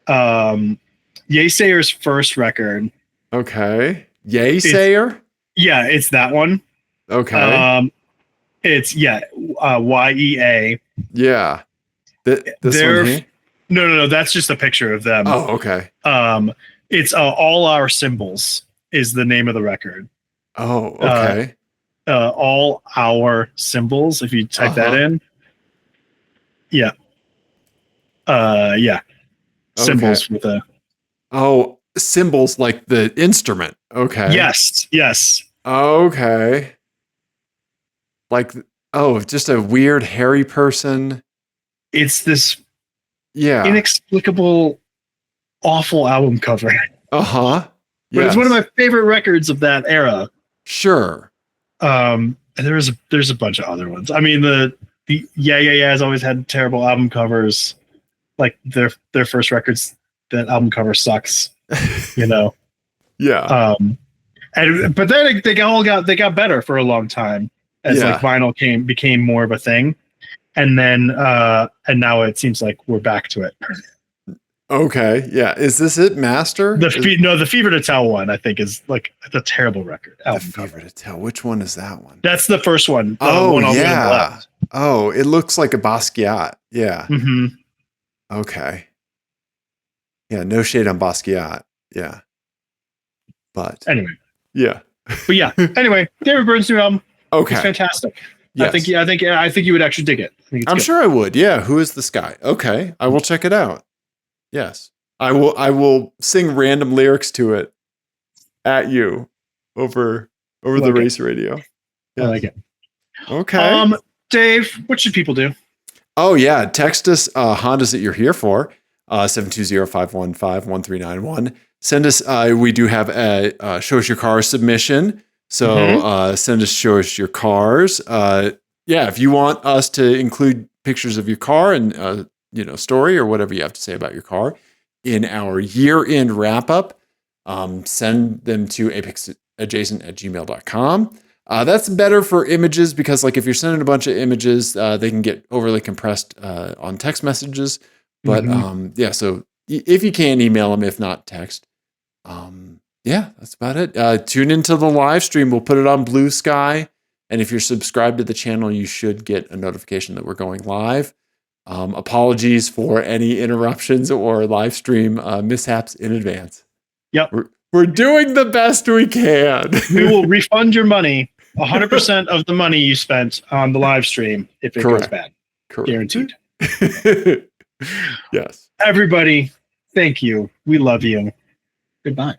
Yay Sayer's first record. Okay. Yay Sayer? Yeah, it's that one. Okay. It's YEA. Yeah. This one here? No, that's just a picture of them. Oh, okay. It's All Our Symbols is the name of the record. Oh, okay. All Our Symbols, if you type that in. Yeah. Symbols with a... Oh, symbols like the instrument. Okay. Yes. Okay. Like, just a weird hairy person. It's this Yeah. inexplicable, awful album cover. Uh-huh. But it's one of my favorite records of that era. Sure. And there's a bunch of other ones. I mean, the Yeah has always had terrible album covers. Like their first records, that album cover sucks. You know. Yeah. But then they got better for a long time as like vinyl became more of a thing, and then and now it seems like we're back to it. Okay. Yeah. Is this it, Master? The Fever to Tell one, I think, is like a terrible record. The Fever to Tell. Which one is that one? That's the first one. One on the left. Oh, it looks like a Basquiat. Yeah. Mm-hmm. Okay. Yeah. No shade on Basquiat. Yeah. But anyway. Yeah. But yeah. Anyway, David Byrne's new album. Okay. It's fantastic. Yes. I think you would actually dig it. I'm sure I would. Yeah. Who is this guy? Okay. I will check it out. Yes. I will sing random lyrics to it at you over the race radio. Yes. I like it. Okay. Dave, what should people do? Oh yeah. Text us Hondas that you're here for. 720-515-1391. Send us, we do have a show us your car submission. So send us show us your cars. If you want us to include pictures of your car and, story or whatever you have to say about your car in our year-end wrap-up, send them to apexadjacent@gmail.com. That's better for images because like if you're sending a bunch of images, they can get overly compressed on text messages. But so if you can, email them. If not, text. That's about it. Tune into the live stream. We'll put it on Blue Sky. And if you're subscribed to the channel, you should get a notification that we're going live. Apologies for any interruptions or live stream mishaps in advance. Yep. We're doing the best we can. We will refund your money, 100% of the money you spent on the live stream if it goes bad. Correct. Guaranteed. Yes. Everybody, thank you. We love you. Goodbye.